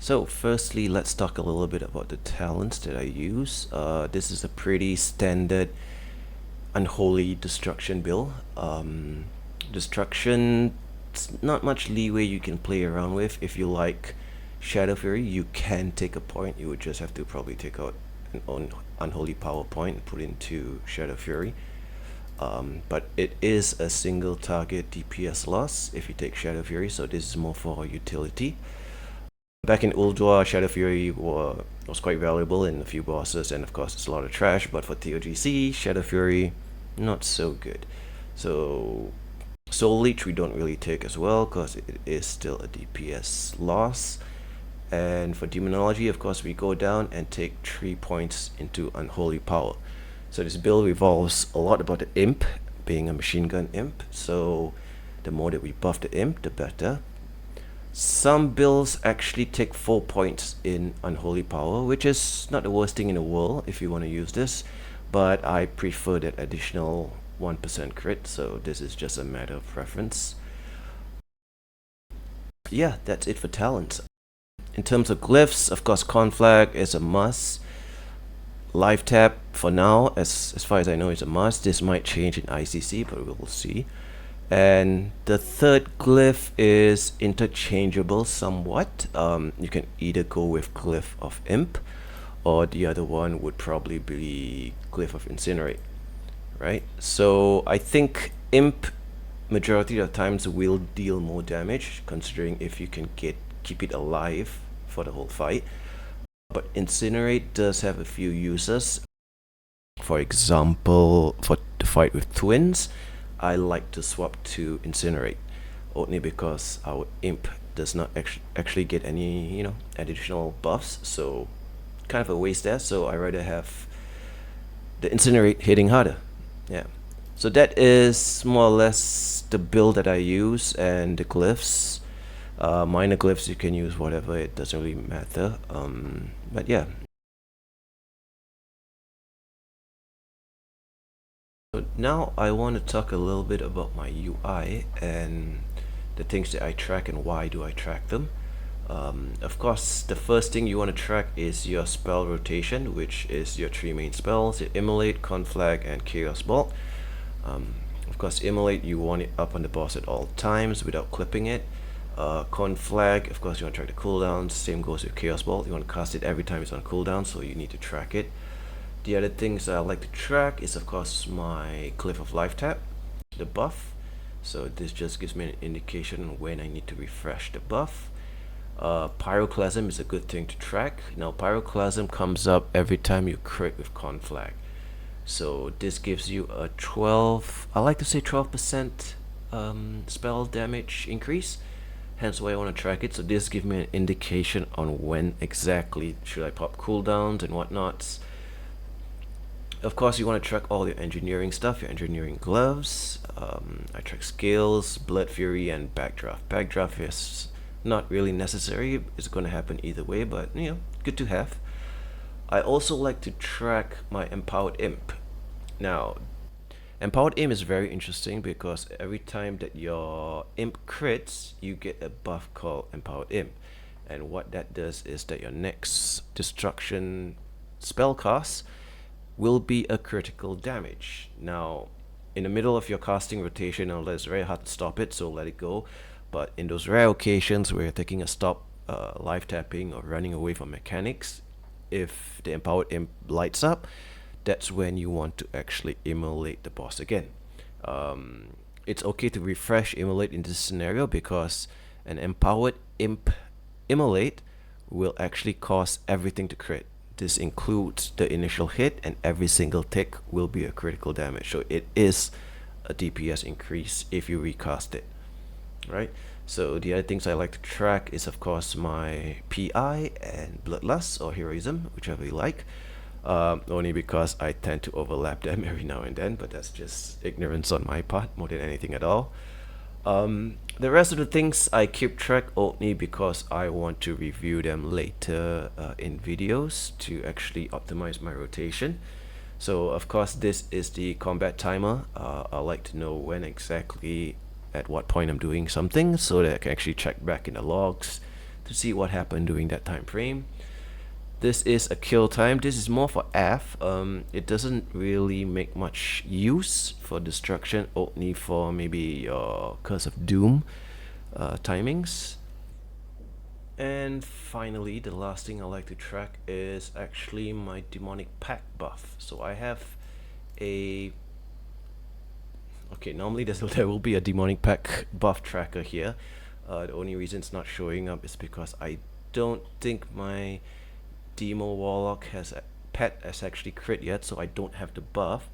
So firstly, let's talk a little bit about the talents that I use. This is a pretty standard Unholy Destruction build. Destruction, not much leeway you can play around with. If you like Shadow Fury, you can take a point. You would just have to probably take out an Unholy Power point and put into Shadow Fury. But it is a single target DPS loss if you take Shadow Fury, so this is more for utility. Back in Uldua, Shadow Fury was quite valuable in a few bosses, and of course it's a lot of trash, but for TOGC, Shadow Fury, not so good. So Soul Leech we don't really take as well, because it is still a DPS loss. And for Demonology, of course, we go down and take 3 points into Unholy Power. So this build revolves a lot about the Imp, being a machine gun Imp, so the more that we buff the Imp, the better. Some builds actually take 4 points in Unholy Power, which is not the worst thing in the world if you want to use this, but I prefer that additional 1% crit, so this is just a matter of preference. Yeah, that's it for talents. In terms of glyphs, of course, Conflag is a must. Live tap for now, as far as I know, is a must. This might change in ICC, but we will see. And the third glyph is interchangeable somewhat. You can either go with Glyph of Imp, or the other one would probably be Glyph of Incinerate, right? So I think Imp majority of the times will deal more damage, considering if you can keep it alive for the whole fight. But Incinerate does have a few uses. For example, for the fight with twins, I like to swap to Incinerate, only because our Imp does not actually get any, additional buffs, so kind of a waste there. So I rather have the Incinerate hitting harder. Yeah. So that is more or less the build that I use, and the glyphs. Minor glyphs you can use whatever, it doesn't really matter. But yeah. So now I want to talk a little bit about my UI and the things that I track and why do I track them. Of course, the first thing you want to track is your spell rotation, which is your 3 main spells: your Immolate, Conflag, and Chaos Bolt. Of course, Immolate, you want it up on the boss at all times without clipping it. Conflag, of course, you want to track the cooldowns. Same goes with Chaos Bolt. You want to cast it every time it's on cooldown, so you need to track it. The other things I like to track is, of course, my Glyph of Life Tap, the buff. So this just gives me an indication when I need to refresh the buff. Pyroclasm is a good thing to track. Now, Pyroclasm comes up every time you crit with Conflag. So this gives you a 12% spell damage increase. Hence why I want to track it. So this gives me an indication on when exactly should I pop cooldowns and whatnots. Of course, you want to track all your engineering stuff, your engineering gloves. I track skills, Blood Fury, and Backdraft. Backdraft is not really necessary. It's going to happen either way, but good to have. I also like to track my Empowered Imp. Now, Empowered Imp is very interesting because every time that your Imp crits, you get a buff called Empowered Imp. And what that does is that your next destruction spell cast will be a critical damage. Now, in the middle of your casting rotation, it's very hard to stop it, so let it go. But in those rare occasions where you're taking a stop, live tapping, or running away from mechanics, if the Empowered Imp lights up, that's when you want to actually immolate the boss again. It's okay to refresh Immolate in this scenario because an Empowered Imp Immolate will actually cause everything to crit. This includes the initial hit, and every single tick will be a critical damage. So it is a DPS increase if you recast it, right? So the other things I like to track is, of course, my PI and Bloodlust or Heroism, whichever you like. Only because I tend to overlap them every now and then, but that's just ignorance on my part more than anything at all. The rest of the things I keep track only because I want to review them later in videos to actually optimize my rotation. So of course this is the combat timer. I like to know when exactly at what point I'm doing something so that I can actually check back in the logs to see what happened during that time frame. This is a kill time. This is more for F. It doesn't really make much use for destruction, only for maybe your Curse of Doom timings. And finally, the last thing I like to track is actually my demonic pack buff. So I have a normally there will be a demonic pack buff tracker here. The only reason it's not showing up is because I don't think my Demo Warlock has actually crit yet, so I don't have the buff.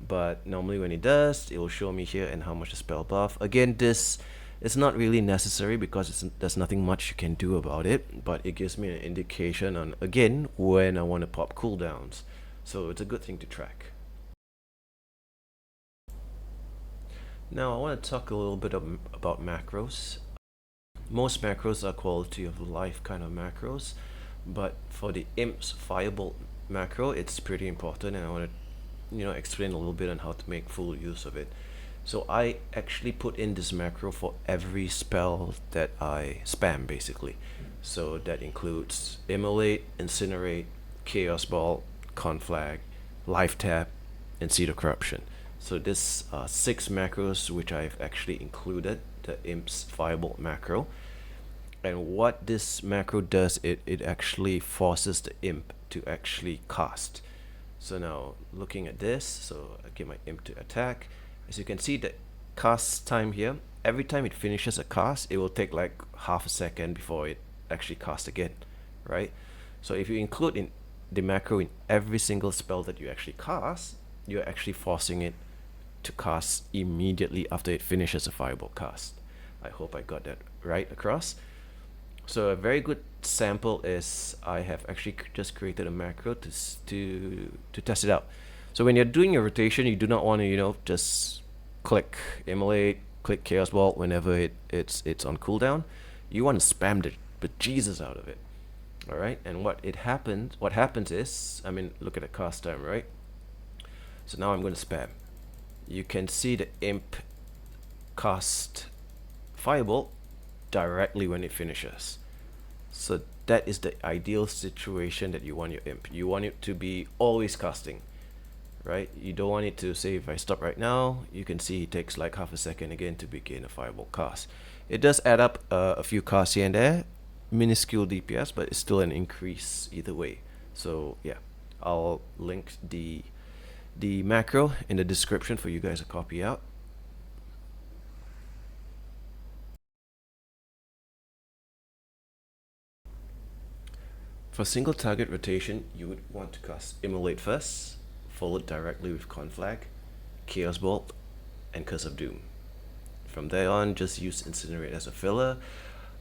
But normally when it does, it will show me here and how much the spell buff. Again, this is not really necessary because there's nothing much you can do about it, but it gives me an indication on, again, when I want to pop cooldowns. So it's a good thing to track. Now I want to talk a little bit about macros. Most macros are quality of life kind of macros, but for the Imp's Firebolt macro, it's pretty important, and I want to explain a little bit on how to make full use of it. So I actually put in this macro for every spell that I spam, basically. So that includes Immolate, Incinerate, Chaos Ball, Conflag, Life Tap, and Seed of Corruption. So this 6 macros which I've actually included the Imp's Firebolt macro. And what this macro does, it actually forces the Imp to actually cast. So now looking at this, so I get my Imp to attack. As you can see, the cast time here, every time it finishes a cast, it will take like half a second before it actually casts again, right? So if you include in the macro in every single spell that you actually cast, you're actually forcing it to cast immediately after it finishes a Firebolt cast. I hope I got that right across. So a very good sample is I have actually just created a macro to test it out. So when you're doing your rotation, you do not want to just click Immolate, click Chaos Ball whenever it's on cooldown. You want to spam the bejesus out of it. Alright, and what happens is, I mean, look at the cast time, right? So now I'm going to spam. You can see the Imp cast Firebolt directly when it finishes. So that is the ideal situation that you want your Imp. You want it to be always casting, right? You don't want it to say, if I stop right now, you can see it takes like half a second again to begin a Firebolt cast. It does add up a few casts here and there, minuscule DPS, but it's still an increase either way. So yeah, I'll link the macro in the description for you guys to copy out. For single target rotation, you would want to cast Immolate first, followed directly with Conflag, Chaos Bolt, and Curse of Doom. From there on, just use Incinerate as a filler.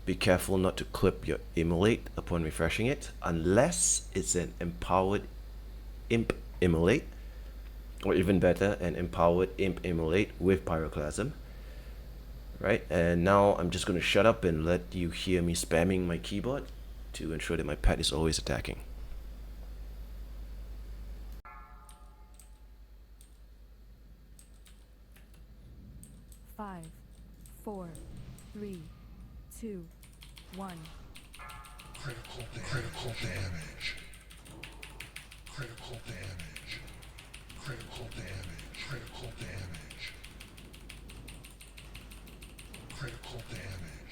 Be careful not to clip your Immolate upon refreshing it, unless it's an empowered Imp Immolate, or even better, an empowered Imp Immolate with Pyroclasm. Right, and now I'm just going to shut up and let you hear me spamming my keyboard to ensure that my pet is always attacking. Five, 4, 3, 2, 1. Critical damage. Critical damage. Critical damage. Critical damage. Critical damage. Critical damage.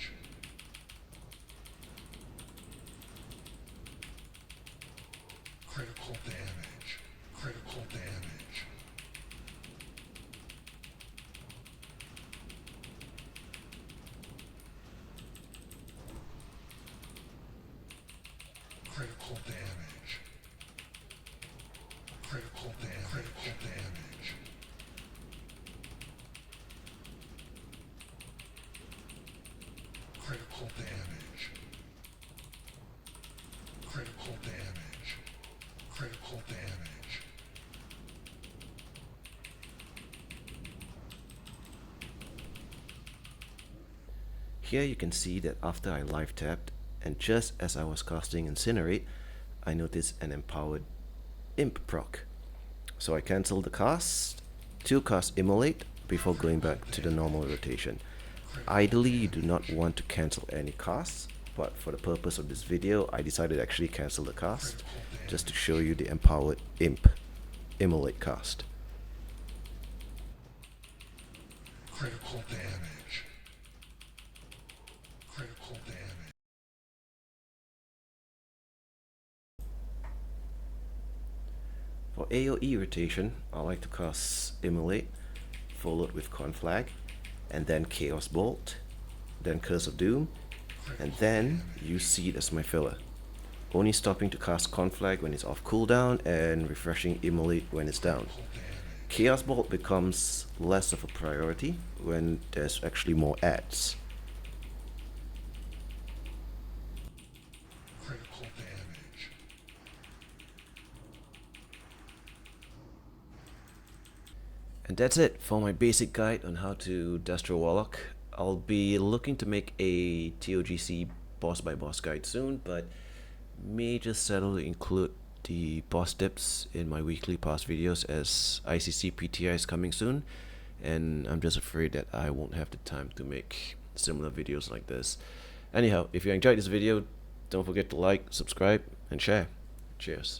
Critical damage. Critical damage. Critical damage. Critical damage. Critical damage. Critical damage. Critical damage. Here you can see that after I live tapped, and just as I was casting Incinerate, I noticed an empowered Imp proc. So I cancelled the cast to cast Immolate before going back to the normal rotation. Ideally, you do not want to cancel any casts, but for the purpose of this video, I decided to actually cancel the cast, just to show you the empowered Imp Immolate cast. Critical damage. Critical damage. For AOE Rotation, I like to cast Immolate, followed with Conflag, and then Chaos Bolt, then Curse of Doom, and then use Seed as my filler. Only stopping to cast Conflag when it's off cooldown and refreshing Immolate when it's down. Chaos Bolt becomes less of a priority when there's actually more adds. Critical damage. And that's it for my basic guide on how to Destro Warlock. I'll be looking to make a TOGC boss by boss guide soon, but may just settle to include the boss tips in my weekly pass videos as ICC PTI is coming soon, and I'm just afraid that I won't have the time to make similar videos like this. Anyhow, if you enjoyed this video, don't forget to like, subscribe, and share. Cheers.